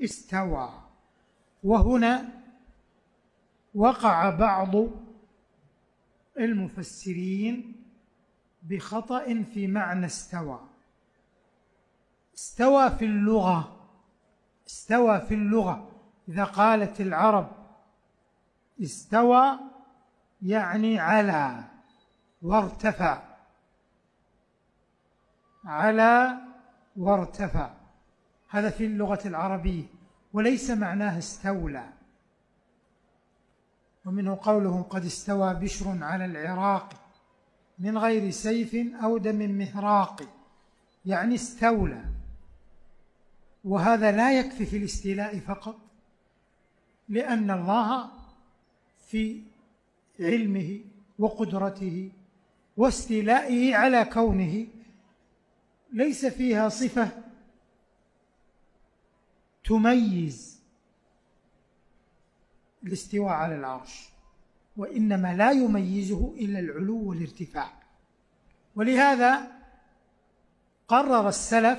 استوى. وهنا وقع بعض المفسرين بخطأ في معنى استوى. استوى في اللغة إذا قالت العرب استوى يعني على وارتفع، على وارتفع، هذا في اللغة العربية، وليس معناه استولى. ومنه قولهم قد استوى بشر على العراق من غير سيف أو دم مهراق، يعني استولى. وهذا لا يكفي في الاستيلاء فقط، لأن الله في علمه وقدرته واستيلائه على كونه ليس فيها صفة تميز الاستواء على العرش، وإنما لا يميزه إلا العلو والارتفاع. ولهذا قرر السلف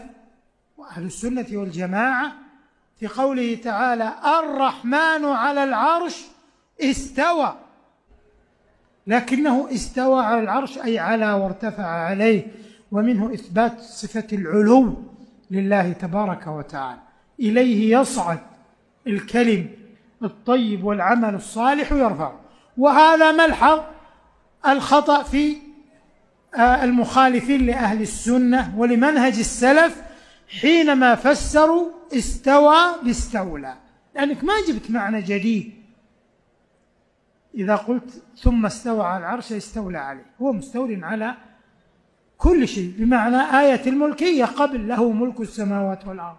وأهل السنة والجماعة في قوله تعالى الرحمن على العرش استوى، لكنه استوى على العرش أي على وارتفع عليه، ومنه إثبات صفة العلو لله تبارك وتعالى. إليه يصعد الكلم الطيب والعمل الصالح يرفع. وهذا ملحظ الخطأ في المخالفين لأهل السنة ولمنهج السلف حينما فسروا استوى باستولى، لأنك ما جبت معنى جديد. إذا قلت ثم استوى على العرش استولى عليه، هو مستول على كل شيء، بمعنى آية الملكية قبل له ملك السماوات والأرض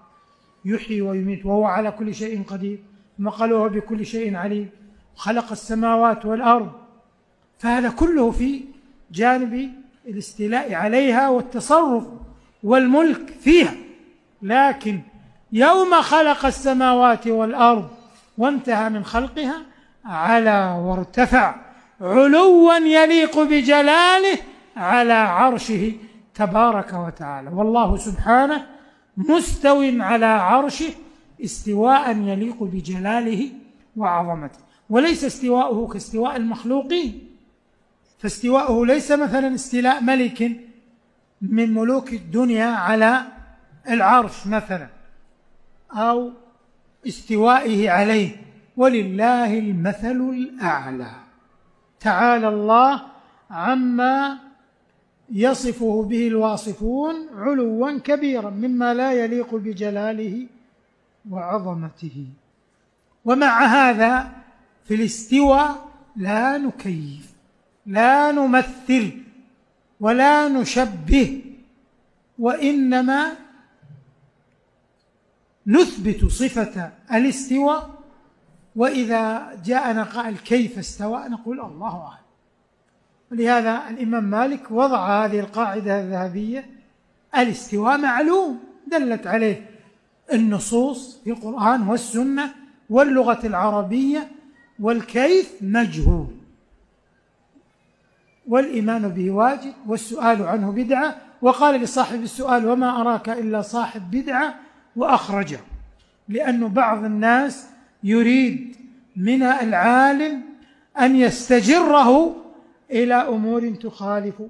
يحيي ويميت وهو على كل شيء قدير، ثم قال وهو بكل شيء عليم، خلق السماوات والأرض. فهذا كله في جانب الاستيلاء عليها والتصرف والملك فيها. لكن يوم خلق السماوات والأرض وانتهى من خلقها على وارتفع علوا يليق بجلاله على عرشه تبارك وتعالى. والله سبحانه مستو على عرشه استواء يليق بجلاله وعظمته، وليس استواءه كاستواء المخلوقين. فاستواءه ليس مثلا استيلاء ملك من ملوك الدنيا على العرش مثلا، أو استوائه عليه، ولله المثل الأعلى. تعالى الله عما يصفه به الواصفون علوا كبيرا مما لا يليق بجلاله وعظمته. ومع هذا في الاستواء لا نكيف، لا نمثل، ولا نشبه، وإنما نثبت صفة الاستواء. وإذا جاءنا قائل كيف استوى نقول الله أعلم. ولهذا الإمام مالك وضع هذه القاعدة الذهبية: الاستواء معلوم دلت عليه النصوص في القرآن والسنة واللغة العربية، والكيف مجهول، والإيمان به واجب، والسؤال عنه بدعة. وقال لصاحب السؤال: وما أراك إلا صاحب بدعة، وأخرجه، لأن بعض الناس يريد من العالم أن يستجره إلى أمور تخالف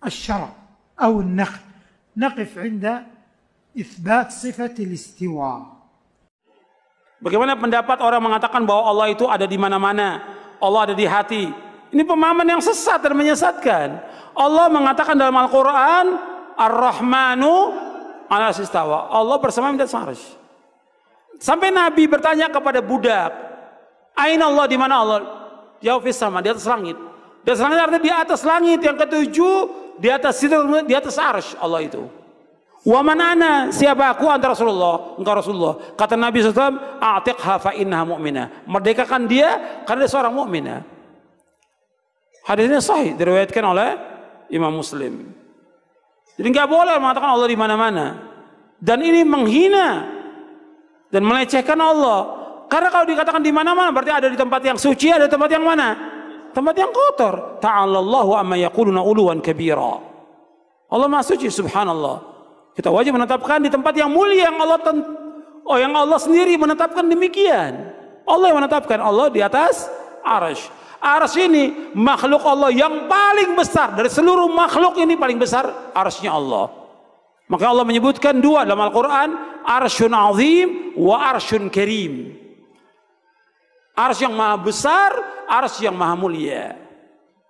الشرع أو النقل. نقف عند إثبات صفة الاستواء. Bagaimana pendapat orang mengatakan bahwa Allah itu ada di mana-mana, Allah ada di hati? Ini pemahaman yang sesat dan menyesatkan. Allah mengatakan dalam Al-Quran, Ar-Rahmanu ala istawa, Allah bersama di atas arsy. Sampai Nabi bertanya kepada budak, Aina Allah, di mana Allah? Jawab fis sama, di atas langit. Di atas langit artinya di atas langit yang ketujuh, di atas sidrah, di atas arsy Allah itu. Wa manana, siapa aku? Anta Rasulullah, engkau Rasulullah. Kata Nabi SAW, a'tiqha fa innaha mu'minah, merdekakan dia karena dia seorang mukminah. Hadisnya sahih, diriwayatkan oleh Imam Muslim. Jadi nggak boleh mengatakan Allah di mana-mana, dan ini menghina dan melecehkan Allah. Karena kalau dikatakan di mana-mana berarti ada di tempat yang suci, ada tempat yang mana? Tempat yang kotor. Ta'ala Allahu amma yaquluna uluwan kabira. Allah Maha Suci, subhanallah. Kita wajib menetapkan di tempat yang mulia yang Allah sendiri menetapkan demikian. Allah yang menetapkan, Allah di atas arsy. Arsy ini makhluk Allah yang paling besar dari seluruh makhluk ini, paling besar arsy-nya Allah. Maka Allah menyebutkan dua dalam Al-Quran, arsyun azim wa arsyun karim. Arsy yang maha besar, arsy yang maha mulia.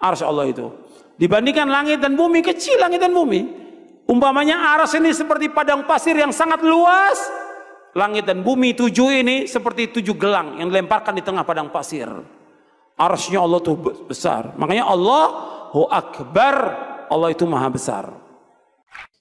Arsy Allah itu dibandingkan langit dan bumi, kecil langit dan bumi. Umpamanya arsy ini seperti padang pasir yang sangat luas, langit dan bumi 7 ini seperti 7 gelang yang dilemparkan di tengah padang pasir. Arsy-nya Allah itu besar. Makanya Allahu Akbar, Allah itu maha besar.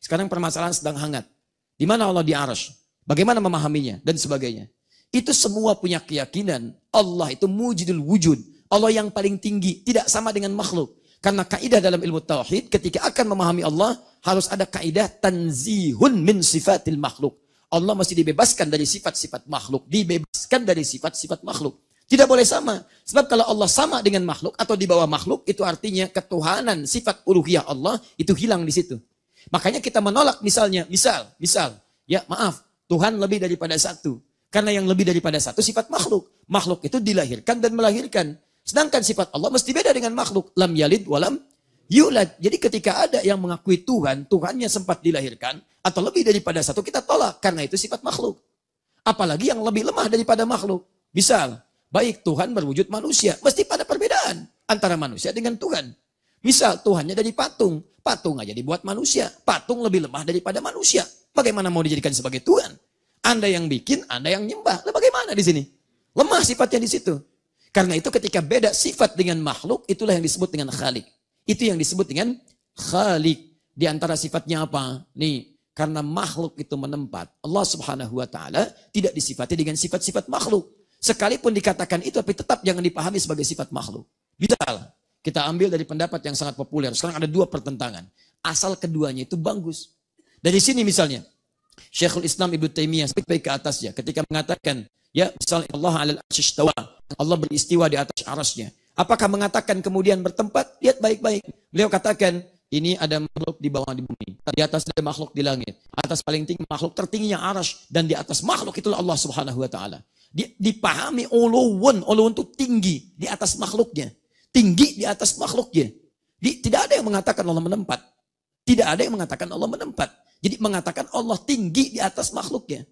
Sekarang permasalahan sedang hangat. Di mana Allah di arsy? Bagaimana memahaminya dan sebagainya? Itu semua punya keyakinan Allah itu mujidul wujud. Allah yang paling tinggi, tidak sama dengan makhluk. Karena kaidah dalam ilmu tauhid, ketika akan memahami Allah, harus ada kaidah tanzihun min sifatil makhluk. Allah mesti dibebaskan dari sifat-sifat makhluk. Dibebaskan dari sifat-sifat makhluk. Tidak boleh sama. Sebab kalau Allah sama dengan makhluk atau di bawah makhluk, itu artinya ketuhanan sifat uluhiyah Allah itu hilang di situ. Makanya kita menolak misal, ya maaf, Tuhan lebih daripada satu. Karena yang lebih daripada satu sifat makhluk. Makhluk itu dilahirkan dan melahirkan. Sedangkan sifat Allah mesti beda dengan makhluk. Lam yalid walam yulad. Jadi ketika ada yang mengakui Tuhan, Tuhannya sempat dilahirkan, atau lebih daripada satu, kita tolak. Karena itu sifat makhluk. Apalagi yang lebih lemah daripada makhluk. Misal, baik Tuhan berwujud manusia. Mesti pada perbedaan antara manusia dengan Tuhan. Misal, Tuhannya dari patung. Patung aja dibuat manusia. Patung lebih lemah daripada manusia. Bagaimana mau dijadikan sebagai Tuhan? Anda yang bikin, Anda yang nyembah. Lah bagaimana di sini? Lemah sifatnya di situ. Karena itu ketika beda sifat dengan makhluk, itulah yang disebut dengan khalik. Itu yang disebut dengan khalik. Di antara sifatnya apa? Nih, karena makhluk itu menempat. Allah Subhanahu wa Ta'ala tidak disifati dengan sifat-sifat makhluk. Sekalipun dikatakan itu, tapi tetap jangan dipahami sebagai sifat makhluk. Misal, kita ambil dari pendapat yang sangat populer. Sekarang ada 2 pertentangan. Asal keduanya itu bagus. Dari sini misalnya, Syekhul Islam Ibnu Taimiyah baik ke atasnya ketika mengatakan, ya misalnya Allah alal arsy istawa, Allah beristiwa di atas arasnya. Apakah mengatakan kemudian bertempat? Lihat baik-baik. Beliau katakan, ini ada makhluk di bawah di bumi. Di atas ada makhluk di langit. Atas paling tinggi makhluk tertingginya arasy. Dan di atas makhluk itulah Allah Subhanahu wa Ta'ala. Dipahami uluwun itu tinggi di atas makhluknya. Tinggi di atas makhluknya. Tidak ada yang mengatakan Allah menempat. Tidak ada yang mengatakan Allah menempat. Jadi mengatakan Allah tinggi di atas makhluknya.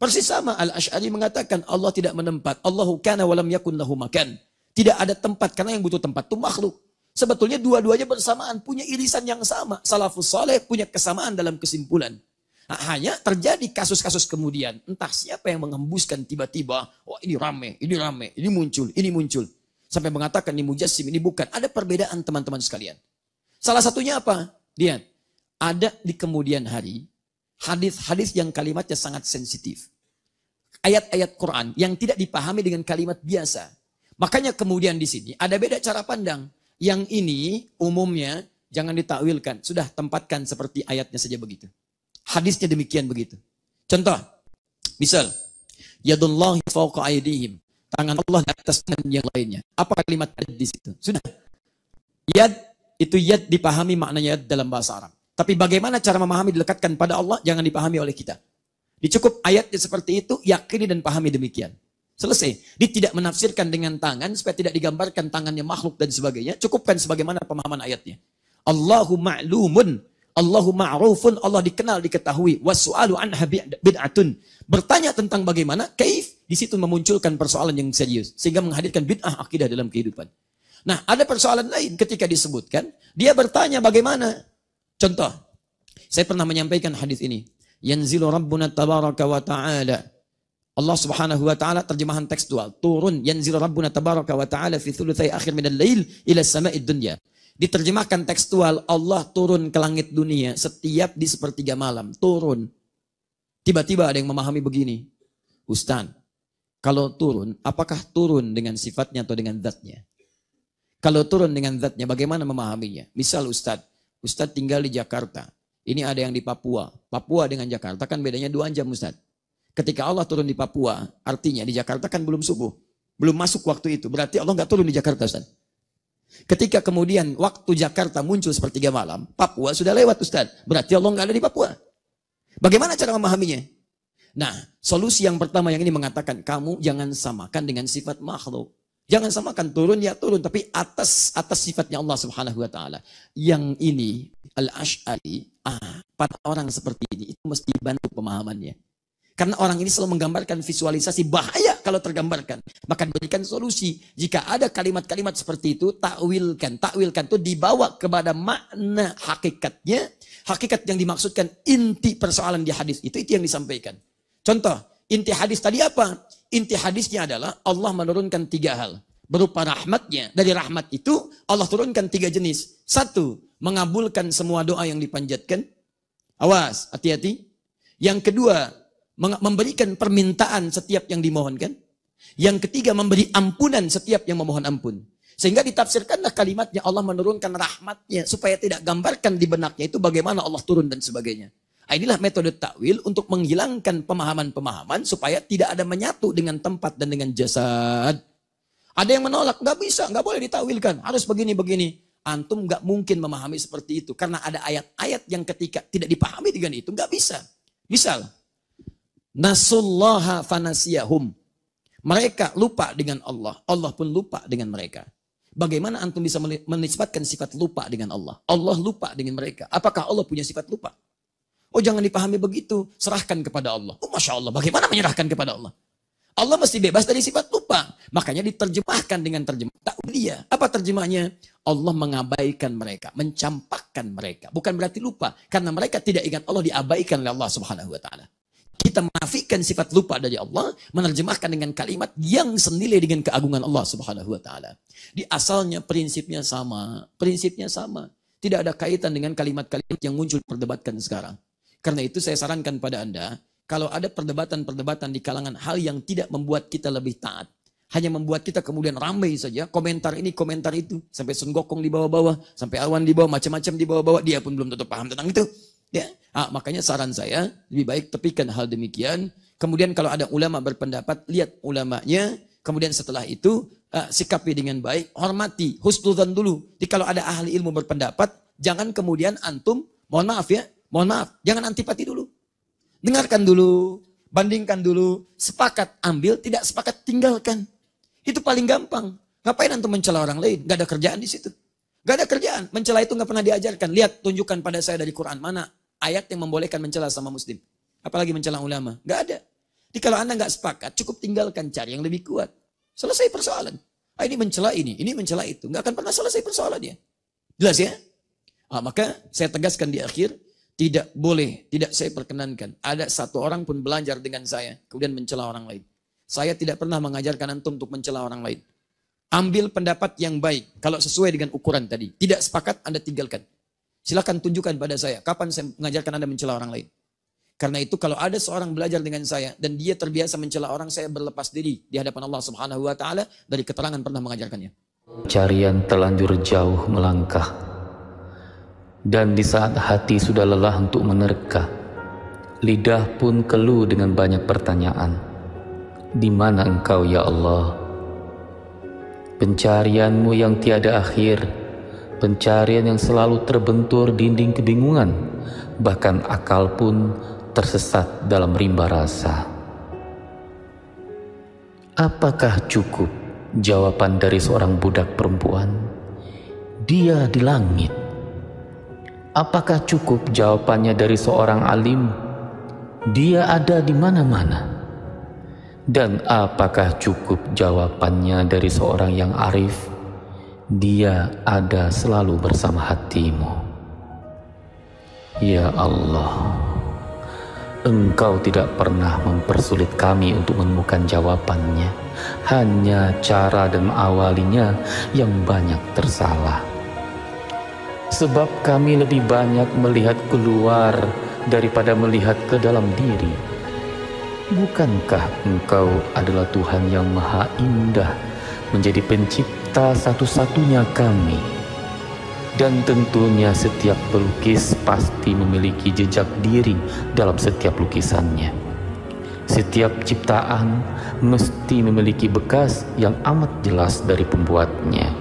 Persis sama Al-Asy'ari mengatakan Allah tidak menempat. Allahu kana walam yakun lahu makan. Tidak ada tempat, karena yang butuh tempat itu makhluk. Sebetulnya dua-duanya bersamaan, punya irisan yang sama. Salafus saleh punya kesamaan dalam kesimpulan. Nah, hanya terjadi kasus-kasus kemudian. Entah siapa yang menghembuskan tiba-tiba, oh ini rame, ini muncul. Sampai mengatakan ini mujassim, ini bukan. Ada perbedaan teman-teman sekalian. Salah satunya apa? Lihat, ada di kemudian hari, hadis-hadis yang kalimatnya sangat sensitif. Ayat-ayat Quran yang tidak dipahami dengan kalimat biasa. Makanya kemudian di sini ada beda cara pandang. Yang ini umumnya jangan ditakwilkan. Sudah tempatkan seperti ayatnya saja begitu. Hadisnya demikian begitu. Contoh, misal, yadullahi fawqa aydihim. Tangan Allah di atas tangan yang lainnya. Apa kalimat yad di situ? Sudah. Yad, itu yad dipahami maknanya yad dalam bahasa Arab. Tapi bagaimana cara memahami dilekatkan pada Allah, jangan dipahami oleh kita. Dicukup ayatnya seperti itu, yakini dan pahami demikian. Selesai. Dia tidak menafsirkan dengan tangan, supaya tidak digambarkan tangannya makhluk dan sebagainya. Cukupkan sebagaimana pemahaman ayatnya. Allahu ma'lumun, Allahu ma'rufun, Allah dikenal, diketahui. Wassu'alu anha bid'atun. Bertanya tentang bagaimana, kaif, di situ memunculkan persoalan yang serius. Sehingga menghadirkan bid'ah akidah dalam kehidupan. Nah, ada persoalan lain ketika disebutkan, dia bertanya bagaimana. Contoh, saya pernah menyampaikan hadis ini. Yanzilu Rabbuna tabaraka wa ta'ala. Allah Subhanahu wa Ta'ala terjemahan tekstual. Turun yanzilu Rabbuna tabaraka wa ta'ala fi thulutsai akhir minal lail ila sama'id dunya. Diterjemahkan tekstual, Allah turun ke langit dunia setiap di sepertiga malam. Turun. Tiba-tiba ada yang memahami begini. Ustaz, kalau turun, apakah turun dengan sifatnya atau dengan zatnya? Kalau turun dengan zatnya, bagaimana memahaminya? Misal Ustaz tinggal di Jakarta. Ini ada yang di Papua. Papua dengan Jakarta kan bedanya 2 jam Ustaz. Ketika Allah turun di Papua, artinya di Jakarta kan belum subuh. Belum masuk waktu itu. Berarti Allah nggak turun di Jakarta Ustaz. Ketika kemudian waktu Jakarta muncul sepertiga malam, Papua sudah lewat Ustaz. Berarti Allah nggak ada di Papua. Bagaimana cara memahaminya? Nah, solusi yang pertama yang ini mengatakan, kamu jangan samakan dengan sifat makhluk. Jangan samakan turun ya turun, tapi atas sifatnya Allah Subhanahu wa taala. Yang ini Al-Asy'ari, pada orang seperti ini itu mesti bantu pemahamannya. Karena orang ini selalu menggambarkan visualisasi, bahaya kalau tergambarkan. Maka berikan solusi. Jika ada kalimat-kalimat seperti itu, takwilkan. Takwilkan itu dibawa kepada makna hakikatnya. Hakikat yang dimaksudkan, inti persoalan di hadis itu yang disampaikan. Contoh, inti hadis tadi apa? Inti hadisnya adalah Allah menurunkan 3 hal. Berupa rahmatnya. Dari rahmat itu Allah turunkan 3 jenis. 1, mengabulkan semua doa yang dipanjatkan. Awas, hati-hati. Yang kedua, memberikan permintaan setiap yang dimohonkan. Yang ketiga, memberi ampunan setiap yang memohon ampun. Sehingga ditafsirkanlah kalimatnya Allah menurunkan rahmatnya. Supaya tidak gambarkan di benaknya itu bagaimana Allah turun dan sebagainya. Inilah metode takwil untuk menghilangkan pemahaman-pemahaman supaya tidak ada menyatu dengan tempat dan dengan jasad. Ada yang menolak, nggak bisa, nggak boleh ditakwilkan, harus begini-begini. Antum nggak mungkin memahami seperti itu karena ada ayat-ayat yang ketika tidak dipahami dengan itu nggak bisa. Misal, nasullaha fanasiyahum. Mereka lupa dengan Allah, Allah pun lupa dengan mereka. Bagaimana antum bisa menisbatkan sifat lupa dengan Allah? Allah lupa dengan mereka. Apakah Allah punya sifat lupa? Oh, jangan dipahami begitu. Serahkan kepada Allah. Oh, Masya Allah. Bagaimana menyerahkan kepada Allah? Allah mesti bebas dari sifat lupa. Makanya diterjemahkan dengan terjemah ta'wiliyah. Apa terjemahnya? Allah mengabaikan mereka. Mencampakkan mereka. Bukan berarti lupa. Karena mereka tidak ingat Allah, diabaikan oleh Allah Subhanahu wa ta'ala. Kita menafikan sifat lupa dari Allah. Menerjemahkan dengan kalimat yang senilai dengan keagungan Allah Subhanahu wa ta'ala. Di asalnya prinsipnya sama. Prinsipnya sama. Tidak ada kaitan dengan kalimat-kalimat yang muncul perdebatkan sekarang. Karena itu saya sarankan pada Anda, kalau ada perdebatan-perdebatan di kalangan hal yang tidak membuat kita lebih taat, hanya membuat kita kemudian ramai saja, komentar ini, komentar itu, sampai Sun Gokong di bawah-bawah, sampai Awan di bawah, macam-macam di bawah-bawah, dia pun belum tentu paham tentang itu. Ya, makanya saran saya, lebih baik tepikan hal demikian. Kemudian kalau ada ulama berpendapat, lihat ulamanya. Kemudian setelah itu, sikapi dengan baik, hormati, husnudzan dulu. Jadi kalau ada ahli ilmu berpendapat, jangan kemudian antum, mohon maaf, jangan antipati dulu. Dengarkan dulu, bandingkan dulu, sepakat ambil, tidak sepakat tinggalkan. Itu paling gampang. Ngapain antum mencela orang lain? Gak ada kerjaan di situ. Gak ada kerjaan. Mencela itu gak pernah diajarkan. Lihat, tunjukkan pada saya dari Quran mana ayat yang membolehkan mencela sama muslim. Apalagi mencela ulama. Gak ada. Jadi kalau anda gak sepakat, cukup tinggalkan, cari yang lebih kuat. Selesai persoalan. Ini mencela ini mencela itu. Gak akan pernah selesai persoalannya. Jelas ya? Maka saya tegaskan di akhir, tidak boleh, tidak saya perkenankan. Ada satu orang pun belajar dengan saya, kemudian mencela orang lain. Saya tidak pernah mengajarkan antum untuk mencela orang lain. Ambil pendapat yang baik, kalau sesuai dengan ukuran tadi. Tidak sepakat, Anda tinggalkan. Silakan tunjukkan pada saya, kapan saya mengajarkan Anda mencela orang lain. Karena itu kalau ada seorang belajar dengan saya, dan dia terbiasa mencela orang, saya berlepas diri di hadapan Allah Subhanahu wa ta'ala, dari keterangan pernah mengajarkannya. Carian terlanjur jauh melangkah. Dan di saat hati sudah lelah untuk menerka, lidah pun keluh dengan banyak pertanyaan. Di mana engkau ya Allah? Pencarianmu yang tiada akhir, pencarian yang selalu terbentur dinding kebingungan, bahkan akal pun tersesat dalam rimba rasa. Apakah cukup jawaban dari seorang budak perempuan? Dia di langit. Apakah cukup jawabannya dari seorang alim? Dia ada di mana-mana. Dan apakah cukup jawabannya dari seorang yang arif? Dia ada selalu bersama hatimu. Ya Allah, Engkau tidak pernah mempersulit kami untuk menemukan jawabannya. Hanya cara dan awalinya yang banyak tersalah. Sebab kami lebih banyak melihat keluar daripada melihat ke dalam diri. Bukankah Engkau adalah Tuhan yang maha indah, menjadi pencipta satu-satunya kami? Dan tentunya setiap pelukis pasti memiliki jejak diri dalam setiap lukisannya. Setiap ciptaan mesti memiliki bekas yang amat jelas dari pembuatnya.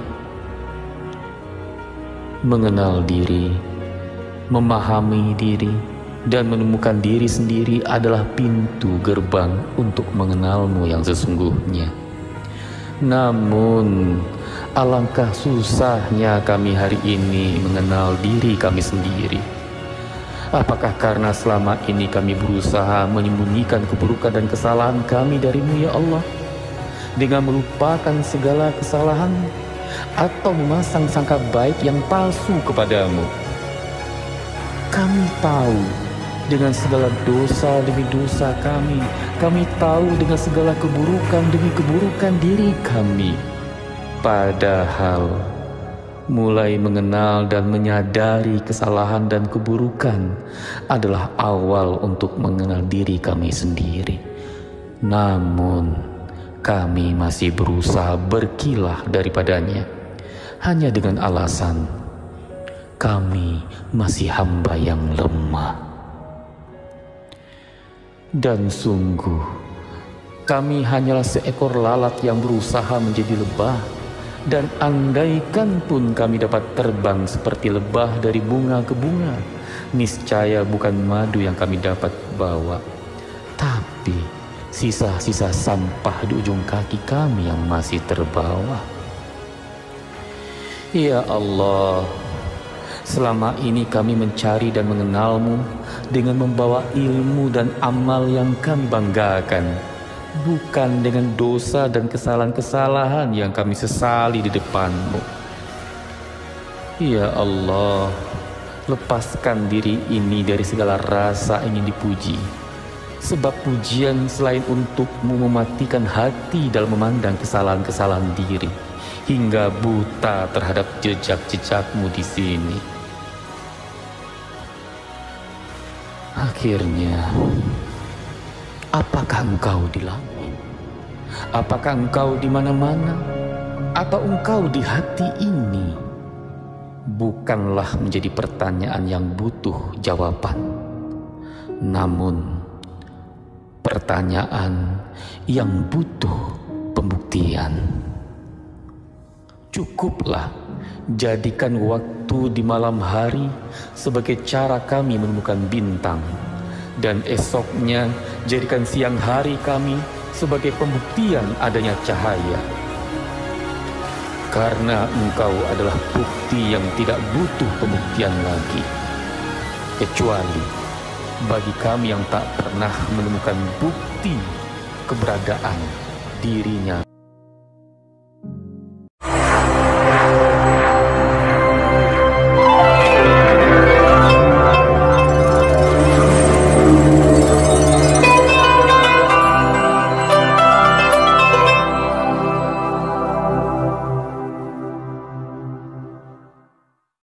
Mengenal diri, memahami diri, dan menemukan diri sendiri adalah pintu gerbang untuk mengenalmu yang sesungguhnya. Namun, alangkah susahnya kami hari ini mengenal diri kami sendiri. Apakah karena selama ini kami berusaha menyembunyikan keburukan dan kesalahan kami darimu ya Allah, dengan melupakan segala kesalahan, atau memasang sangka baik yang palsu kepadamu? Kami tahu dengan segala dosa demi dosa kami tahu dengan segala keburukan demi keburukan diri kami. Padahal mulai mengenal dan menyadari kesalahan dan keburukan adalah awal untuk mengenal diri kami sendiri. Namun kami masih berusaha berkilah daripadanya hanya dengan alasan kami masih hamba yang lemah. Dan sungguh kami hanyalah seekor lalat yang berusaha menjadi lebah. Dan andaikan pun kami dapat terbang seperti lebah dari bunga ke bunga, niscaya bukan madu yang kami dapat bawa, tapi sisa-sisa sampah di ujung kaki kami yang masih terbawa. Ya Allah, selama ini kami mencari dan mengenalmu dengan membawa ilmu dan amal yang kami banggakan, bukan dengan dosa dan kesalahan-kesalahan yang kami sesali di depanmu. Ya Allah, lepaskan diri ini dari segala rasa ingin dipuji, sebab pujian selain untukmu mematikan hati dalam memandang kesalahan-kesalahan diri, hingga buta terhadap jejak-jejakmu di sini. Akhirnya, apakah engkau di langit? Apakah engkau di mana-mana? Atau engkau di hati ini? Bukanlah menjadi pertanyaan yang butuh jawaban, namun pertanyaan yang butuh pembuktian. Cukuplah jadikan waktu di malam hari sebagai cara kami menemukan bintang, dan esoknya jadikan siang hari kami sebagai pembuktian adanya cahaya. Karena engkau adalah bukti yang tidak butuh pembuktian lagi, kecuali bagi kami yang tak pernah menemukan bukti keberadaan dirinya.